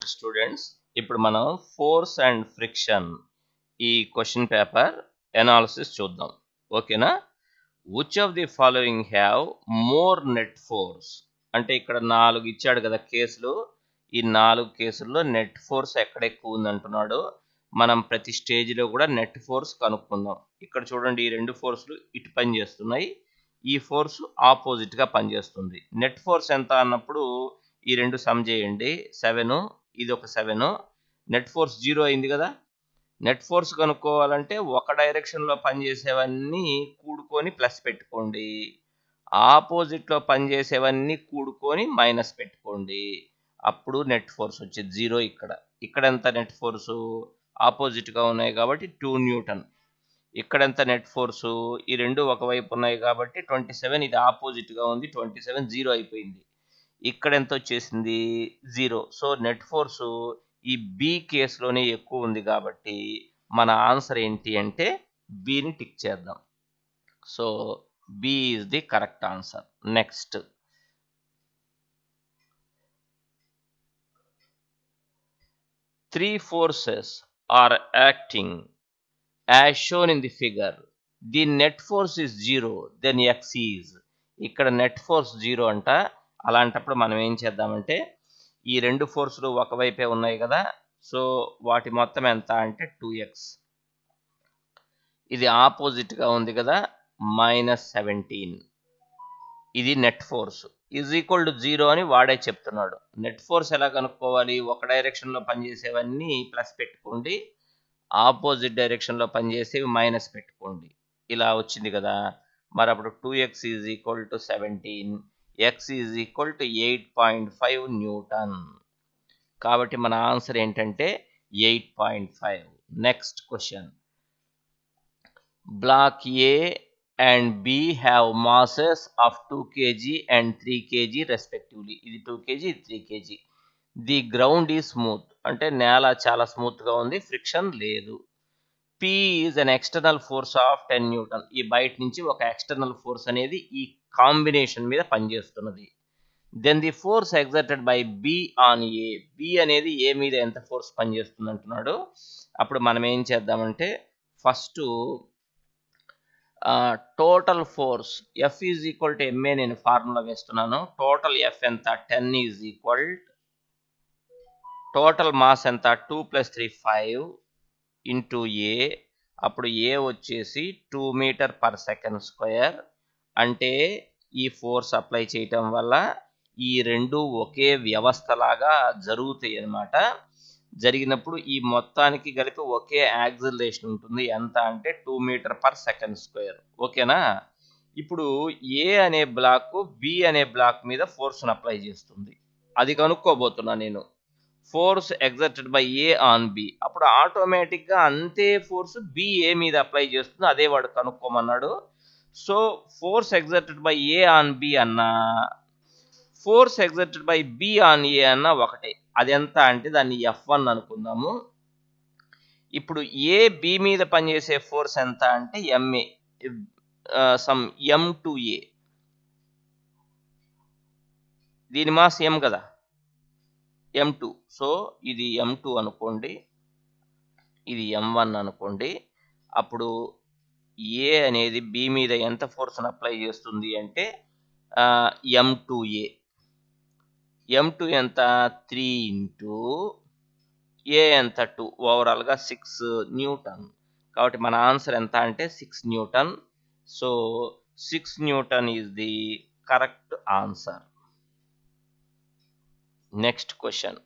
Students ఇప్పుడు మనం force and friction ఈ క్వశ్చన్ పేపర్ ఎనాలిసిస్ చూద్దాం. ఓకేనా? Which of the following have more net force? అంటే ఇక్కడ 4 ఇచ్చాడు కదా కేసులు. ఈ 4 కేసుల్లో నెట్ ఫోర్స్ ఎక్కడ ఎక్కువ ఉంది అంటున్నాడు. మనం ప్రతి స్టేజ్లో కూడా నెట్ ఫోర్స్ కనుక్కుందాం. ఇక్కడ చూడండి, ఈ 2 ఫోర్సులు ఇటు పని చేస్తున్నాయి, ఈ ఫోర్స్ ఆపోజిట్ గా పనిచేస్తుంది. నెట్ ఫోర్స్ ఎంత అన్నప్పుడు ఈ 2 సమ్ చేయండి, 7, ఇది ఒక 7. నెట్ ఫోర్స్ 0 అయింది కదా. నెట్ ఫోర్స్ కనుక్కోవాలంటే ఒక డైరెక్షన్ లో పనిచేసేవన్నీ కూడుకొని ప్లస్ పెట్టుకోండి, ఆపోజిట్ లో పనిచేసేవన్నీ కూడుకొని మైనస్ పెట్టుకోండి, అప్పుడు నెట్ ఫోర్స్ వచ్చేది 0. ఇక్కడ ఎంత నెట్ ఫోర్సు? ఆపోజిట్ గా ఉన్నాయి కాబట్టి 2 న్యూటన్. ఇక్కడ ఎంత నెట్ ఫోర్సు? ఈ 2 ఒకవైపు ఉన్నాయి కాబట్టి 27. ఇది ఆపోజిట్ గా ఉంది, 27 0 అయిపోయింది. ఇక్కడ ఎంత వచ్చేసింది? 0. సో నెట్ ఫోర్సు ఈ బి కేసులోనే ఎక్కువ ఉంది కాబట్టి మన ఆన్సర్ ఏంటి అంటే బిని టిక్ చేద్దాం. So B is the correct answer. Next, three forces are acting as shown in the figure. The net force is 0, then x is. ఇక్కడ నెట్ ఫోర్స్ 0 అంట. అలాంటప్పుడు మనం ఏం చేద్దామంటే ఈ 2 ఫోర్సులు ఒకవైపే ఉన్నాయి కదా, సో వాటి మొత్తం ఎంత అంటే 2x. ఇది ఆపోజిట్ గా ఉంది కదా, -17. ఇది net force is equal to 0 అని వాడే చెప్తున్నాడు. నెట్ ఫోర్స్ ఎలా కనుక్కోవాలి? ఒక డైరెక్షన్ లో పనిచేసేవన్నీ ప్లస్ పెట్టుకోండి, ఆపోజిట్ డైరెక్షన్ లో పనిచేసేవి మైనస్ పెట్టుకోండి. ఇలా వచ్చింది కదా. మరి అప్పుడు 2x is equal to 17, x is equal to 8.5 newton. కాబట్టి మన ఆన్సర్ ఏంటంటే 8.5. Next question, block A and B have masses of 2 kg and 3 kg respectively. ఇది 2 kg, ఇది 3 kg. The ground is smooth, అంటే నేల చాలా స్మూత్ గా ఉంది, ఫ్రిక్షన్ లేదు. P is an external force of 10 Newton. ఈ బయట నుంచి ఒక ఎక్స్టర్నల్ ఫోర్స్ అనేది ఈ కాంబినేషన్ మీద పనిచేస్తున్నది. Then the force exerted by B on A. B అనేది ఏ మీద ఎంత ఫోర్స్ పనిచేస్తుంది అంటున్నాడు. అప్పుడు మనం ఏం చేద్దామంటే first total force F is equal to MA నేను ఫార్ములా వేస్తున్నాను. టోటల్ F ఎంత? 10 ఈజ్ ఈక్వల్, టోటల్ మాస్ ఎంత? 2 + 3 5 ఇంటూ ఏ. అప్పుడు ఏ వచ్చేసి 2 మీటర్ పర్ సెకండ్ స్క్వేర్. అంటే ఈ ఫోర్స్ అప్లై చేయటం వల్ల ఈ 2 ఒకే వ్యవస్థలాగా జరుగుతాయి అన్నమాట. జరిగినప్పుడు ఈ మొత్తానికి కలిపి ఒకే యాక్సిలరేషన్ ఉంటుంది. ఎంత అంటే 2 మీటర్ పర్ సెకండ్ స్క్వేర్. ఓకేనా? ఇప్పుడు ఏ అనే బ్లాక్ బి అనే బ్లాక్ మీద ఫోర్స్ను అప్లై చేస్తుంది, అది కనుక్కోబోతున్నా నేను. Force exerted by A on B. అప్పుడు ఆటోమేటిక్ గా అంతే ఫోర్స్ బి ఏ మీద అప్లై చేస్తుంది, అదే వాడు కనుక్కోమన్నాడు. So force exerted by A on B అన్నా, force exerted by B on A అన్న ఒకటే. అది ఎంత అంటే దాన్ని F1 అనుకుందాము. ఇప్పుడు ఏ బి మీద పనిచేసే ఫోర్స్ ఎంత అంటే MA, సమ్ M2A. దీని మాస్ M కదా, M2. సో ఇది M2 అనుకోండి, ఇది M1 అనుకోండి. అప్పుడు ఏ అనేది బి మీద ఎంత ఫోర్స్ని అప్లై చేస్తుంది అంటే M2A. M2 ఎంత? 3 ఇంటూ ఏ ఎంత? 2. ఓవరాల్ గా 6 న్యూటన్. కాబట్టి మన ఆన్సర్ ఎంత అంటే 6 newton. So 6 newton is the correct answer. Next question,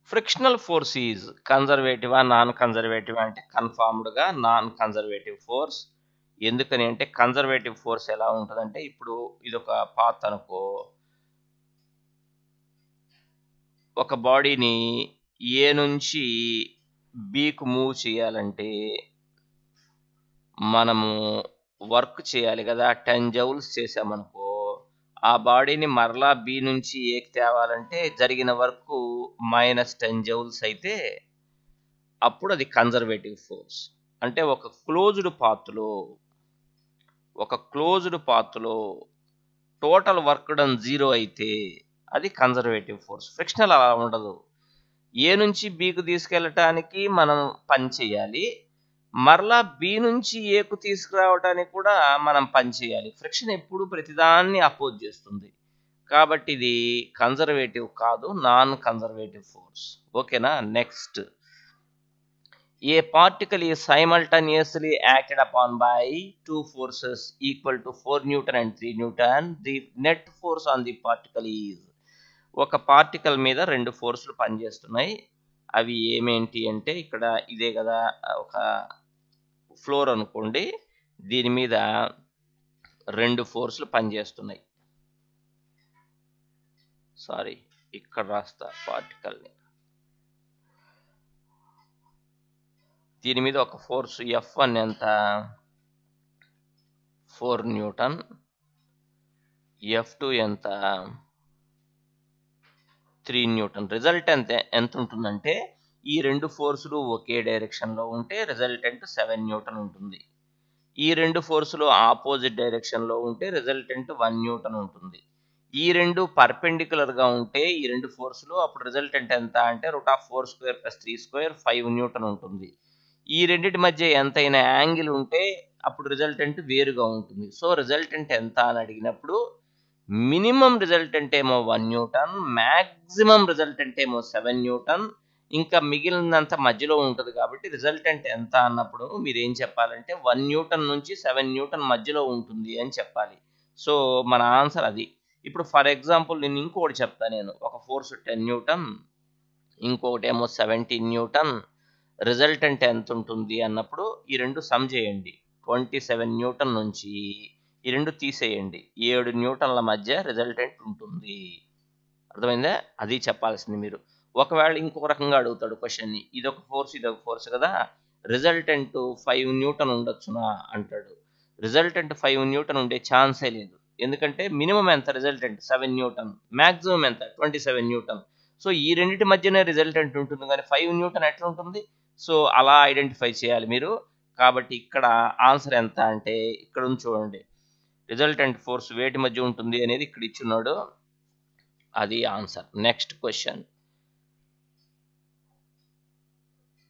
frictional force is కన్జర్వేటివా నాన్ కన్జర్వేటివ్ అంటే కన్ఫర్మ్డ్ గా నాన్ కన్జర్వేటివ్ ఫోర్స్. ఎందుకని అంటే కన్జర్వేటివ్ ఫోర్స్ ఎలా ఉంటుందంటే, ఇప్పుడు ఇది ఒక పాత్ అనుకో, ఒక బాడీని ఏ నుంచి బికు మూవ్ చేయాలంటే మనము వర్క్ చేయాలి కదా. 10 జౌల్స్ చేసామనుకో, ఆ బాడీని మరలా బి నుంచి ఏకి తేవాలంటే జరిగిన వర్క్ -10 జౌల్స్ అయితే అప్పుడు అది కన్జర్వేటివ్ ఫోర్స్. అంటే ఒక క్లోజ్డ్ పాత్లో టోటల్ వర్క్ డన్ 0 అయితే అది కన్జర్వేటివ్ ఫోర్స్. ఫ్రిక్షనల్ అలా ఉండదు. ఏ నుంచి బికు తీసుకెళ్ళటానికి మనం పని చేయాలి, మరలా బి నుంచి ఏకు తీసుకురావడానికి కూడా మనం పని చేయాలి. ఫ్రిక్షన్ ఎప్పుడు ప్రతిదాన్ని అపోజ్ చేస్తుంది. కాబట్టి ఇది కన్జర్వేటివ్ కాదు, నాన్ కన్జర్వేటివ్ ఫోర్స్. ఓకేనా? Next, A particle is simultaneously acted upon by two forces equal to 4 Newton and 3 Newton. The net force on the particle is. ఒక పార్టికల్ మీద రెండు ఫోర్సులు పనిచేస్తున్నాయి. అవి ఏమేంటి అంటే, ఇక్కడ ఇదే కదా ఒక ఫ్లోర్ అనుకోండి, దీని మీద రెండు ఫోర్సులు పనిచేస్తున్నాయి. సారీ, ఇక్కడ రాస్తా పార్టికల్ని. దీని మీద ఒక ఫోర్స్ F1 ఎంత, 4 న్యూటన్. F2 ఎంత, 3 న్యూటన్. రిజల్ట్ ఎంత ఉంటుందంటే, ఈ రెండు ఫోర్సులు ఒకే డైరెక్షన్లో ఉంటే రిజల్టెంట్ 7 న్యూటన్ ఉంటుంది. ఈ రెండు ఫోర్సులు ఆపోజిట్ డైరెక్షన్లో ఉంటే రిజల్టెంట్ 1 న్యూటన్ ఉంటుంది. ఈ రెండు పర్పెండిక్యులర్గా ఉంటే ఈ రెండు ఫోర్సులు, అప్పుడు రిజల్టెంట్ ఎంత అంటే √4² + 3² 5 న్యూటన్ ఉంటుంది. ఈ రెండింటి మధ్య ఎంతైనా యాంగిల్ ఉంటే అప్పుడు రిజల్టెంట్ వేరుగా ఉంటుంది. సో రిజల్టెంట్ ఎంత అని అడిగినప్పుడు మినిమం రిజల్టెంట్ ఏమో 1 న్యూటన్, మ్యాక్సిమం రిజల్టెంట్ ఏమో 7 న్యూటన్, ఇంకా మిగిలినంత మధ్యలో ఉంటుంది. కాబట్టి రిజల్టెంట్ ఎంత అన్నప్పుడు మీరు ఏం చెప్పాలంటే 1 న్యూటన్ నుంచి 7 న్యూటన్ మధ్యలో ఉంటుంది అని చెప్పాలి. సో మన ఆన్సర్ అది. ఇప్పుడు ఫర్ ఎగ్జాంపుల్ నేను ఇంకొకటి చెప్తాను. నేను ఒక ఫోర్స్ 10 న్యూటన్, ఇంకొకటి ఏమో 17 న్యూటన్, రిజల్టెంట్ ఎంత ఉంటుంది అన్నప్పుడు ఈ రెండు సమ్ చేయండి. 27 న్యూటన్ నుంచి ఈ రెండు తీసేయండి, 7 న్యూటన్ల మధ్య రిజల్టెంట్ ఉంటుంది. అర్థమైందా? అది చెప్పాల్సింది మీరు. ఒకవేళ ఇంకొక రకంగా అడుగుతాడు క్వశ్చన్ని, ఇదొక ఫోర్స్ ఇదొక ఫోర్స్ కదా, రిజల్టెంట్ 5 న్యూటన్ ఉండొచ్చునా అంటాడు. రిజల్టెంట్ 5 న్యూటన్ ఉండే ఛాన్సే లేదు. ఎందుకంటే మినిమం ఎంత రిజల్టెంట్ 7 న్యూటన్, మ్యాక్సిమం ఎంత 27 న్యూటన్. సో ఈ రెండింటి మధ్యనే రిజల్టెంట్ ఉంటుంది, కానీ 5 న్యూటన్ ఎట్లా ఉంటుంది? సో అలా ఐడెంటిఫై చేయాలి మీరు. కాబట్టి ఇక్కడ ఆన్సర్ ఎంత అంటే ఇక్కడ ఉంది చూడండి, రిజల్టెంట్ ఫోర్స్ వేటి మధ్య ఉంటుంది అనేది ఇక్కడ ఇచ్చున్నాడు, అది answer. Next question,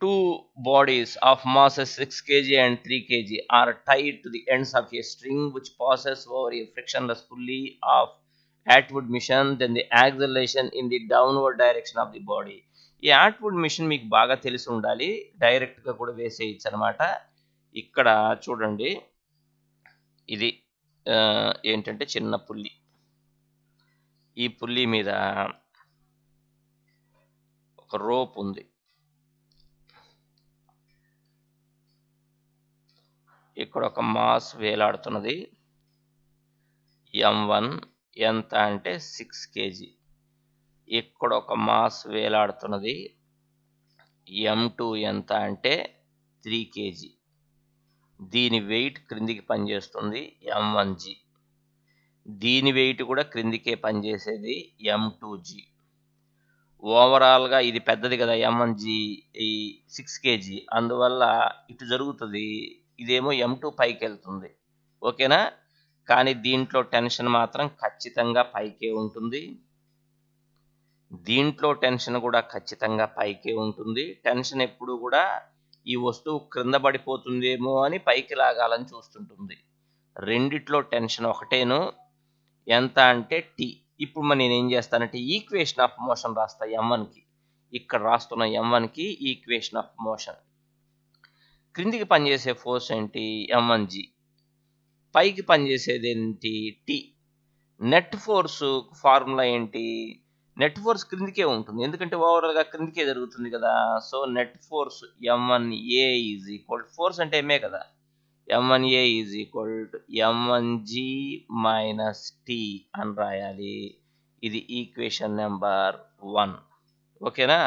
2 bodies of masses 6 kg and 3 kg are tied to the ends of a string which passes over a frictionless pulley of Atwood machine. Then the acceleration in the downward direction of the body. ఈ Atwood machine మీకు బాగా తెలిసి ఉండాలి, డైరెక్ట్గా కూడా వేసేయచ్చు అనమాట. ఇక్కడ చూడండి, ఇది ఏంటంటే చిన్న పుల్లి. ఈ పుల్లి మీద ఒక రోప్ ఉంది. ఇక్కడ ఒక మాస్ వేలాడుతున్నది, M1 ఎంత అంటే 6 kg. ఇక్కడ ఒక మాస్ వేలాడుతున్నది, M2 ఎంత అంటే 3 kg. దీని వెయిట్ క్రిందికి పనిచేస్తుంది M1g. దీని వెయిట్ కూడా క్రిందికే పనిచేసేది M2g. ఓవరాల్గా ఇది పెద్దది కదా M1g, ఈ 6 kg, అందువల్ల ఇటు జరుగుతుంది, ఇదేమో M2 పైకి వెళ్తుంది. ఓకేనా? కానీ దీంట్లో టెన్షన్ మాత్రం ఖచ్చితంగా పైకే ఉంటుంది, దీంట్లో టెన్షన్ కూడా ఖచ్చితంగా పైకే ఉంటుంది. టెన్షన్ ఎప్పుడు కూడా ఈ వస్తువు క్రింద పడిపోతుందేమో అని పైకి లాగాలని చూస్తుంటుంది. రెండిట్లో టెన్షన్ ఒకటేను, ఎంత అంటే T. ఇప్పుడు మరి నేను ఏం చేస్తానంటే ఈక్వేషన్ ఆఫ్ మోషన్ రాస్తా M1కి. ఇక్కడ రాస్తున్న M1కి ఈక్వేషన్ ఆఫ్ మోషన్. క్రిందికి పనిచేసే ఫోర్స్ ఏంటి? M1g. పైకి పనిచేసేది ఏంటి? T. నెట్ ఫోర్స్ ఫార్ములా ఏంటి? నెట్ ఫోర్స్ క్రిందికే ఉంటుంది, ఎందుకంటే ఓవరాల్గా క్రిందికే జరుగుతుంది కదా. So net force M1a is equal, force అంటే ఎంఏ కదా, M1a is equal to M1g minus T అని రాయాలి. ఇది ఈక్వేషన్ నెంబర్ 1. ఓకేనా?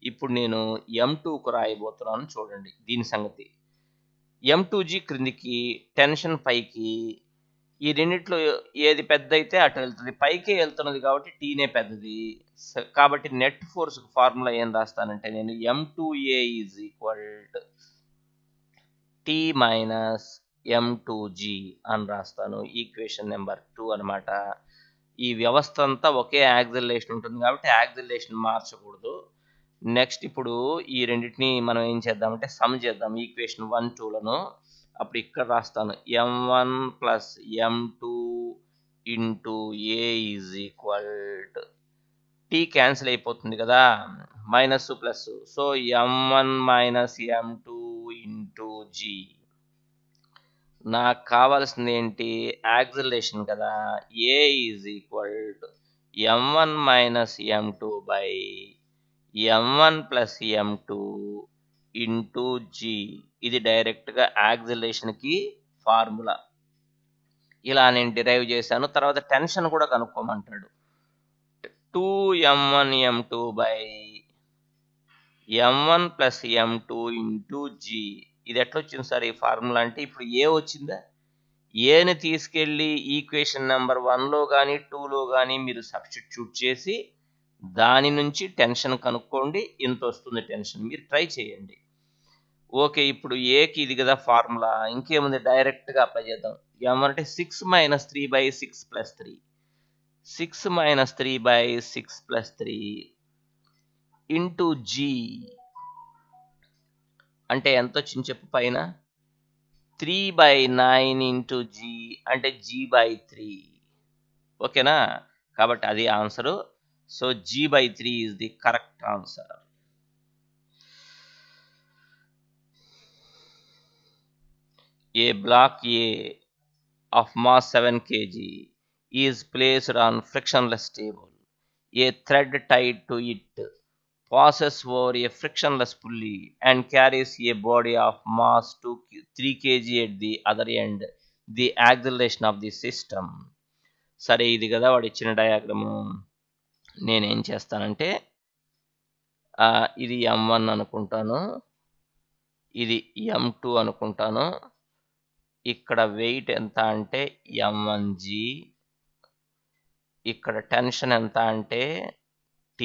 ఇప్పుడు నేను M2కు రాయబోతున్నాను, చూడండి దీని సంగతి. M2g క్రిందికి, టెన్షన్ పైకి, ఈ రెండిట్లో ఏది పెద్ద అయితే అటు వెళ్తుంది, పైకే వెళ్తున్నది కాబట్టి Tనే పెద్దది. కాబట్టి నెట్ ఫోర్స్ ఫార్ములా ఏం రాస్తానంటే నేను M2a is equal to T minus M2g అని రాస్తాను. ఈక్వేషన్ నెంబర్ 2 అనమాట. ఈ వ్యవస్థ అంతా ఒకే యాక్సిలరేషన్ ఉంటుంది కాబట్టి యాక్సిలరేషన్ మార్చకూడదు. నెక్స్ట్ ఇప్పుడు ఈ రెండింటిని మనం ఏం చేద్దామంటే సమ్ చేద్దాం ఈక్వేషన్ 1, 2లను. అప్పుడు ఇక్కడ రాస్తాను m1 plus m2 into a is equal T cancel అయిపోతుంది కదా, minus plus. So m1 minus m2 into g. నాకు కావాల్సింది ఏంటి, యాక్సిలరేషన్ కదా. A is equal m1 minus m2 by m1 plus m2 into g. ఇది డైరెక్ట్గా యాక్సిలరేషన్కి ఫార్ములా. ఇలా నేను డిరైవ్ చేశాను. తర్వాత టెన్షన్ కూడా కనుక్కోమంటాడు. 2m1 m2 by m1 plus m2 into g. ఇది ఎట్లా వచ్చింది సార్ ఈ ఫార్ములా అంటే, ఇప్పుడు ఏ వచ్చిందా, ఏని తీసుకెళ్ళి ఈక్వేషన్ నెంబర్ 1లో కానీ 2లో కానీ మీరు సబ్స్టిట్యూట్ చేసి దాని నుంచి టెన్షన్ కనుక్కోండి. ఇంత వస్తుంది టెన్షన్. మీరు ట్రై చేయండి. ఓకే, ఇప్పుడు ఏకి ఇది కదా ఫార్ములా, ఇంకేముంది డైరెక్ట్గా అప్లై చేద్దాం. ఏమంటే 6 minus 3 by 6 plus 3, 6 minus 3 by 6 plus 3 into g అంటే ఎంత వచ్చింది చెప్పు పైన, 3/9 ఇంటూ జీ అంటే g/3. ఓకేనా, కాబట్టి అది answer. So g/3 is the correct answer. A block A of mass 7 kg is placed on frictionless table. A thread tied to it passes over a frictionless pulley and carries a body of mass 3 kg at the other end. The acceleration of the system. సరే, ఇది కదా వాడు ఇచ్చిన diagram. నేనేం చేస్తానంటే ఇది m1 అనుకుంటాను, ఇది m2 అనుకుంటాను. ఇక్కడ వెయిట్ ఎంత అంటే m1g, ఇక్కడ టెన్షన్ ఎంత అంటే T,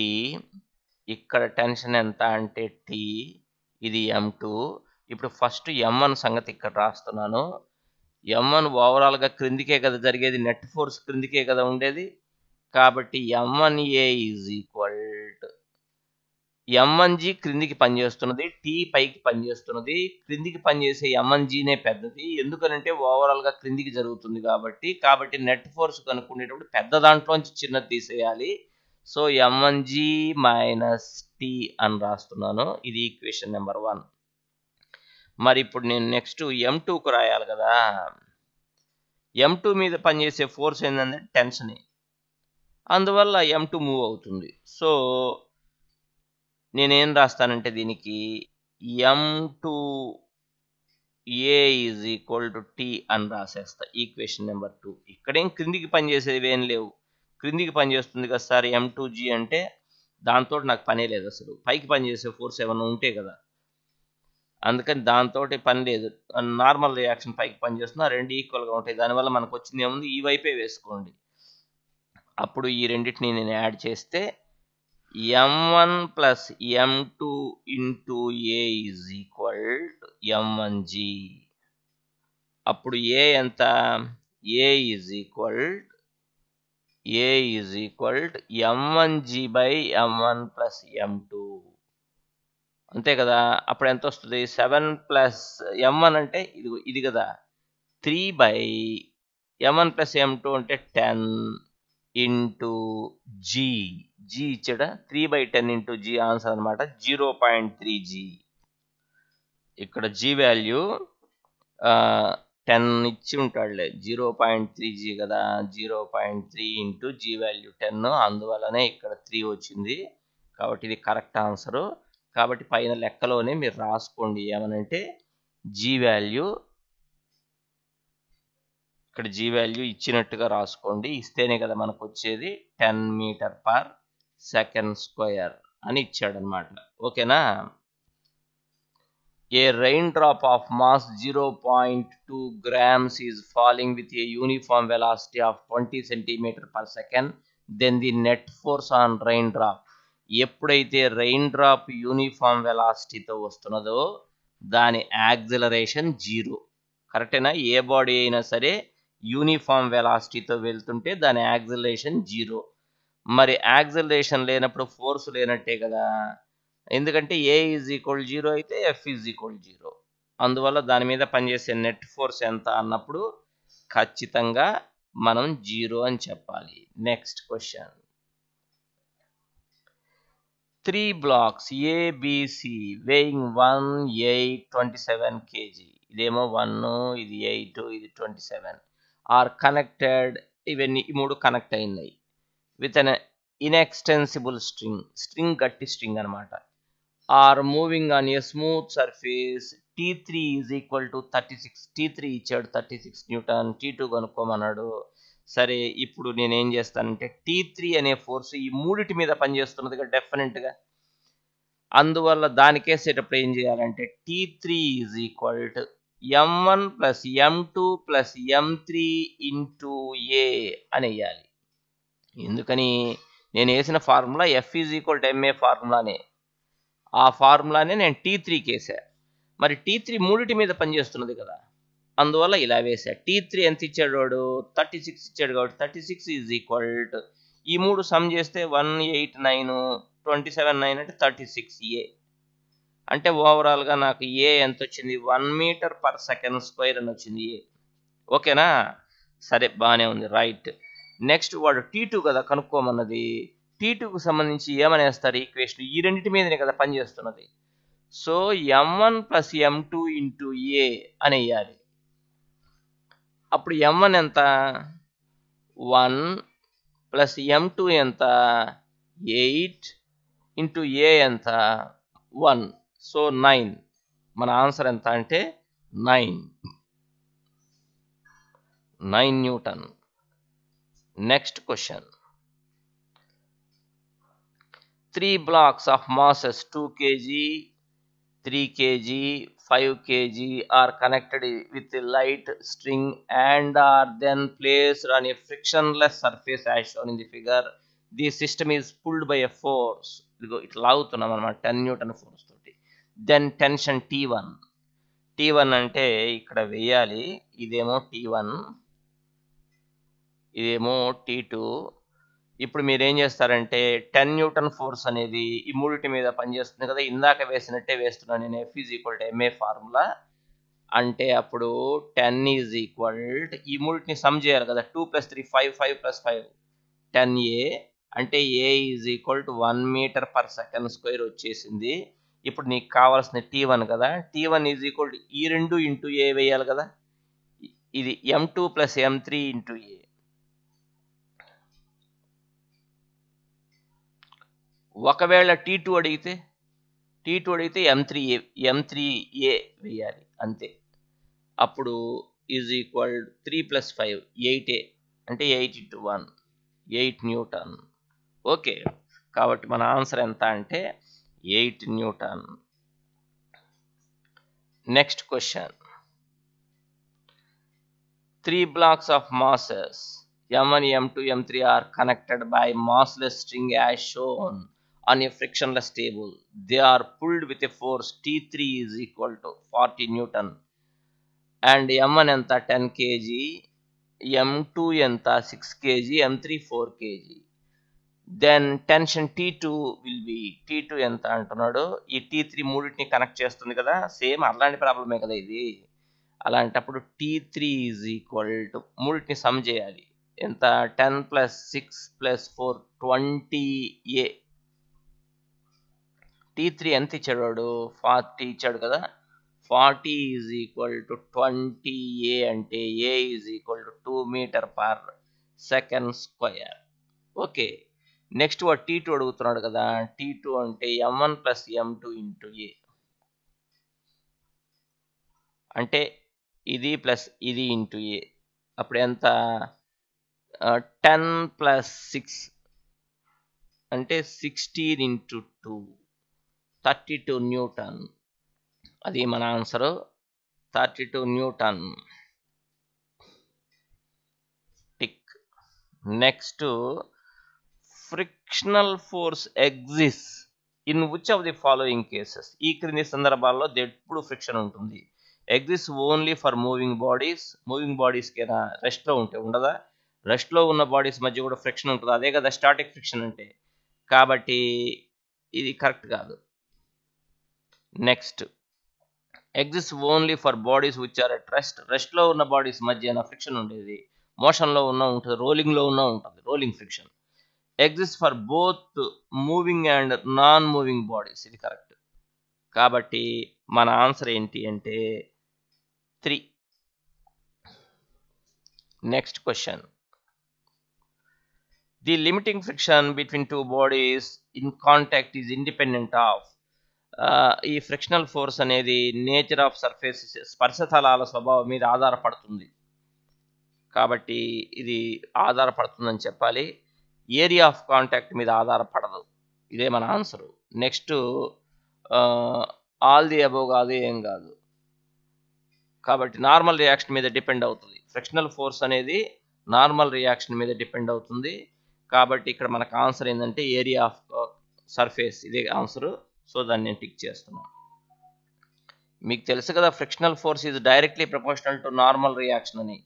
ఇక్కడ టెన్షన్ ఎంత అంటే T, ఇది m2. ఇప్పుడు ఫస్ట్ m1 సంగతి ఇక్కడ రాస్తున్నాను. m1 ఓవరాల్గా క్రిందికే కదా జరిగేది, నెట్ ఫోర్స్ క్రిందికే కదా ఉండేది. కాబట్టి m1a ఈజ్ ఈక్వల్ m1g క్రిందికి పనిచేస్తున్నది, టీ పైకి పనిచేస్తున్నది. క్రిందికి పనిచేసే m1gనే పెద్దది, ఎందుకనంటే ఓవరాల్గా క్రిందికి జరుగుతుంది కాబట్టి నెట్ ఫోర్స్ కనుక్కునేటప్పుడు పెద్ద దాంట్లోంచి చిన్నది తీసేయాలి. సో m1g మైనస్ టీ అని రాస్తున్నాను. ఇది ఈక్వేషన్ నెంబర్ 1. మరి ఇప్పుడు నేను నెక్స్ట్ m2కు రాయాలి కదా. m2 మీద పనిచేసే ఫోర్స్ ఏంటంటే టెన్షనే, అందువల్ల m2 మూవ్ అవుతుంది. సో నేనేం రాస్తానంటే దీనికి m2a is equal to tea అని రాసేస్తా ఈక్వేషన్ నెంబర్ 2. ఇక్కడేం క్రిందికి పనిచేసేవి ఏం లేవు, క్రిందికి పనిచేస్తుంది కదా సార్ m2g అంటే, దాంతో నాకు పనే లేదు అసలు. పైకి పనిచేసే ఫోర్స్ ఏమైనా ఉంటే కదా, అందుకని దాంతో పని లేదు. నార్మల్ రియాక్షన్ పైకి పనిచేస్తున్నా, రెండు ఈక్వల్గా ఉంటాయి. దానివల్ల మనకు వచ్చింది ఏముంది, ఈ వైపే వేసుకోండి. అప్పుడు ఈ రెండింటిని నేను యాడ్ చేస్తే m1 plus m2 into a is equal m1g. అప్పుడు ఏ ఎంత, a is equal m1g by m1 plus m2. అంతే కదా. అప్పుడు ఎంత వస్తుంది, 7 ప్లస్ m1 అంటే ఇది కదా 3 బై m1 ప్లస్ m2 అంటే 10 ఇంటూ జీ. జీ ఇచ్చాడా, 3/10 ఇంటూ జీ ఆన్సర్ అనమాట, 0.3g. ఇక్కడ జీ వాల్యూ 10 ఇచ్చి ఉంటాడులే, 0.3g కదా, 0.3 ఇంటూ జీ వాల్యూ 10, అందువల్లనే ఇక్కడ 3 వచ్చింది. కాబట్టి ఇది కరెక్ట్ ఆన్సరు. కాబట్టి పైన లెక్కలోనే మీరు రాసుకోండి ఏమనంటే జీ వాల్యూ, ఇక్కడ జీ వాల్యూ ఇచ్చినట్టుగా రాసుకోండి. ఇస్తేనే కదా మనకు వచ్చేది 10 మీటర్ పర్ సెకండ్ స్క్వేర్ అని ఇచ్చాడనమాట. ఓకేనా. A raindrop of mass 0.2 grams is falling with a uniform velocity of 20 centimeter per second. Then the net force on raindrop. ఎప్పుడైతే రెయిన్ డ్రాప్ యూనిఫామ్ వెలాసిటీతో వస్తున్నదో దాని యాక్సిలరేషన్ 0. కరెక్టేనా. ఏ body అయినా సరే యూనిఫామ్ వెలాసిటీతో వెళ్తుంటే దాని యాక్సిలరేషన్ 0. మరి యాక్సిలరేషన్ లేనప్పుడు ఫోర్స్ లేనట్టే కదా, ఎందుకంటే a ఈజ్ ఈక్వల్ 0 అయితే f ఈజ్ ఈక్వల్ 0. అందువల్ల దాని మీద పనిచేసే నెట్ ఫోర్స్ ఎంత అన్నప్పుడు ఖచ్చితంగా మనం 0 అని చెప్పాలి. Next question. 3 blocks A, B, C weighing 1, 8, 27 kg. ఇదేమో 1, ఇది 8, ఇది 27 ఆర్ కనెక్టెడ్. ఇవన్నీ ఈ మూడు కనెక్ట్ అయినాయి విత్ అన్ ఇన్ఎక్స్టెన్సిబుల్ స్ట్రింగ్ గట్టి స్ట్రింగ్ అనమాట. Are moving on a smooth surface. T3 is equal to 36. T3 ఇచ్చాడు 36 న్యూటన్, T2 కనుక్కోమన్నాడు. సరే, ఇప్పుడు నేనేం చేస్తానంటే T3 అనే ఫోర్స్ ఈ మూడిటి మీద పనిచేస్తున్నది కదా డెఫినెట్గా. అందువల్ల దానికేసేటప్పుడు ఏం చేయాలంటే T3 is equal to M1 plus M2 plus M3 into A అని వేయాలి. ఎందుకని? నేను వేసిన formula F is equal to MA ఫార్ములానే. ఆ ఫార్ములానే నేను T3కి వేసా. మరి T3 మూడిటి మీద పనిచేస్తున్నది కదా, అందువల్ల ఇలా వేసా. T3 ఎంత ఇచ్చాడు వాడు? 36 ఇచ్చాడు కాబట్టి 36 ఈజ్ ఈక్వల్ టు ఈ మూడు సమ్ చేస్తే 1, 8, 9, 27, 9 అంటే 36A. అంటే ఓవరాల్గా నాకు ఏ ఎంత వచ్చింది? 1 మీటర్ పర్ సెకండ్ స్క్వేర్ అని వచ్చింది ఏ. ఓకేనా? సరే, బాగానే ఉంది, రైట్. నెక్స్ట్ వాడు T2 కదా కనుక్కోమన్నది. T2కు సంబంధించి ఏమనేస్తారు ఈక్వేషన్? ఈ రెండింటి మీదనే కదా పనిచేస్తున్నది. So M1 plus M2 into ఏ అని వేయాలి. అప్పుడు M1 ఎంత? 1 ప్లస్ M2 ఎంత? 8 ఇంటూ ఏ ఎంత? 1. సో 9. మన ఆన్సర్ ఎంత అంటే 9 Newton. Next question. 3 blocks of masses 2 kg, 3 kg, 5 kg are connected with a light string and are then placed on a frictionless surface as shown in the figure. The system is pulled by a force. ఇట్లా లాగుతున్నాం అన్నమాట 10 newton force తోటి. Then tension T1. T1 అంటే ఇక్కడ వేయాలి. ఇదేమో T1, ఇదేమో T2. ఇప్పుడు మీరు ఏం చేస్తారంటే 10 న్యూటన్ ఫోర్స్ అనేది ఈ మూడిటి మీద పనిచేస్తుంది కదా, ఇందాక వేసినట్టే వేస్తున్నాను నేను. F is equal to MA formula. అంటే అప్పుడు 10 ఈజ్ ఈక్వల్ ఈ మూడిటిని సమ్ చేయాలి కదా, 2 + 3 5, 5 + 5 10A. అంటే A is equal to 1 metre per second square వచ్చేసింది. ఇప్పుడు నీకు కావాల్సిన T1 కదా, T1 ఈజ్ ఈక్వల్ టు ఈ 2 ఇంటూ A వేయాలి కదా, ఇది M2 plus M3 into A. ఒకవేళ T2 అడిగితే M3A వేయాలి అంతే. అప్పుడు ఈజ్ ఈక్వల్ 3 + 5 8A. అంటే 8 × 1 8 న్యూటన్. ఓకే, కాబట్టి మన ఆన్సర్ ఎంత అంటే 8 Newton. Next question. 3 blocks of masses M1, M2, M3 are connected by massless string as shown on a frictionless table. They are pulled with a force T3 is equal to 40 Newton and M1 enta 10 kg, M2 enta 6 kg, M3 4 kg. Then tension T2 will be, T2 ఎంత అంటున్నాడు? ఈ T3 మూడింటిని connect చేస్తుంది కదా, same అలాంటి ప్రాబ్లమే కదా ఇది. అలాంటప్పుడు T3 ఈజ్ ఈక్వల్ టు మూడింటిని సమ్ చేయాలి. ఎంత? 10 + 6 + 4 20A. T3 ఎంత ఇచ్చాడు వాడు? 40 ఇచ్చాడు కదా. 40 ఈజ్ ఈక్వల్ టు 20A అంటే A is equal to 2 metre per second square. Okay, next వాడు T2 అడుగుతున్నాడు కదా. T2 అంటే M1 plus M2 into A. అంటే ఇది ప్లస్ ఇది ఇంటూ A. అప్పుడు ఎంత? 10 + 6 అంటే 16 ఇంటూ 2 32 న్యూటన్. అది మన answer, 32 newton. Tick. Next, frictional force exist in which of the following cases? ఈ క్రింది సందర్భాల్లో ఎప్పుడు ఫ్రిక్షన్ ఉంటుంది. Exist only for moving bodies. Moving బాడీస్కేనా? రెస్ట్లో ఉంటే ఉండదా? రెస్ట్లో ఉన్న బాడీస్ మధ్య కూడా ఫ్రిక్షన్ ఉంటుంది, అదే కదా స్టాటిక్ ఫ్రిక్షన్ అంటే. కాబట్టి ఇది కరెక్ట్ కాదు. Next, exist only for bodies which are at rest. రెస్ట్లో ఉన్న బాడీస్ మధ్యన ఫ్రిక్షన్ ఉండేది, మోషన్లో ఉన్న ఉంటుంది, రోలింగ్లో ఉన్న ఉంటుంది, rolling friction. Exist for both moving and non moving bodies. ఇది కరెక్ట్. కాబట్టి మన ఆన్సర్ ఏంటి అంటే 3. Next question. The limiting friction between two bodies in contact is independent of. ఈ ఫ్రిక్షనల్ ఫోర్స్ అనేది నేచర్ ఆఫ్ సర్ఫేస్, స్పర్శతలాల స్వభావం మీద ఆధారపడుతుంది. కాబట్టి ఇది ఆధారపడుతుందని చెప్పాలి, ఏరియా ఆఫ్ కాంటాక్ట్ మీద ఆధారపడదు. ఇదే మన answer. Next, all the above కాదు, ఏం కాదు. కాబట్టి నార్మల్ రియాక్షన్ మీద డిపెండ్ అవుతుంది. ఫ్రిక్షనల్ ఫోర్స్ అనేది నార్మల్ రియాక్షన్ మీద డిపెండ్ అవుతుంది. కాబట్టి ఇక్కడ మనకు ఆన్సర్ ఏంటంటే ఏరియా ఆఫ్ సర్ఫేస్. ఇదే ఆన్సరు. సో దాన్ని నేను టిక్ చేస్తున్నాను. మీకు తెలుసు కదా, frictional force is directly proportional to normal reaction అని.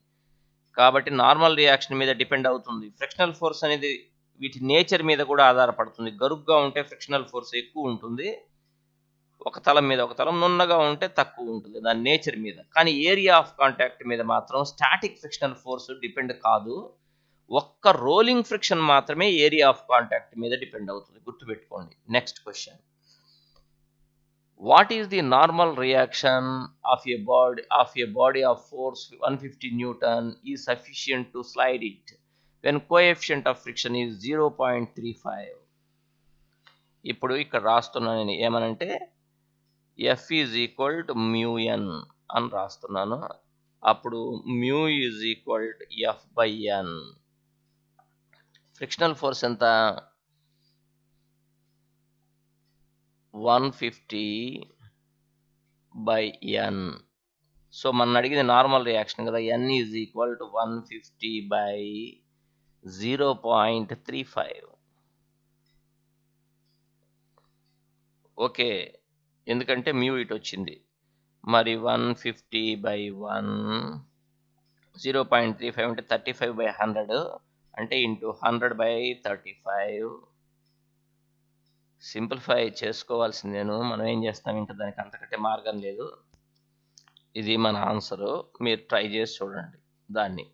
కాబట్టి నార్మల్ రియాక్షన్ మీద డిపెండ్ అవుతుంది. ఫ్రిక్షనల్ ఫోర్స్ అనేది వీటి నేచర్ మీద కూడా ఆధారపడుతుంది. గరుగ్గా ఉంటే ఫ్రిక్షనల్ ఫోర్స్ ఎక్కువ ఉంటుంది, ఒక తలం మీద ఒక తలం, నున్నగా ఉంటే తక్కువ ఉంటుంది, దాని నేచర్ మీద. కానీ ఏరియా ఆఫ్ కాంటాక్ట్ మీద మాత్రం స్టాటిక్ ఫ్రిక్షనల్ ఫోర్స్ డిపెండ్ కాదు. ఒక్క రోలింగ్ ఫ్రిక్షన్ మాత్రమే ఏరియా ఆఫ్ కాంటాక్ట్ మీద డిపెండ్ అవుతుంది, గుర్తుపెట్టుకోండి. Next question. What is the normal reaction of a body of force 150 Newton is sufficient to slide it when coefficient of friction is 0.35? ఇప్పుడు ఇక్కడ రాస్తున్నాను నేను ఏమనంటే F is equal to μn అని రాస్తున్నాను. అప్పుడు μ is equal to F/n. Frictional force ఎంత? 150/n. So మనం అడిగింది నార్మల్ రియాక్షన్ కదా, n is equal to 150/0.35. Okay, ఎందుకంటే మ్యూ ఇటు వచ్చింది. మరి 150/1 0.35 అంటే 35/100 అంటే ఇంటూ 100/35. సింప్లిఫై చేసుకోవాల్సిందేను, మనం ఏం చేస్తాం, ఇంకా దానికి అంతకంటే మార్గం లేదు. ఇది మన ఆన్సరు. మీరు ట్రై చేసి చూడండి, దాన్ని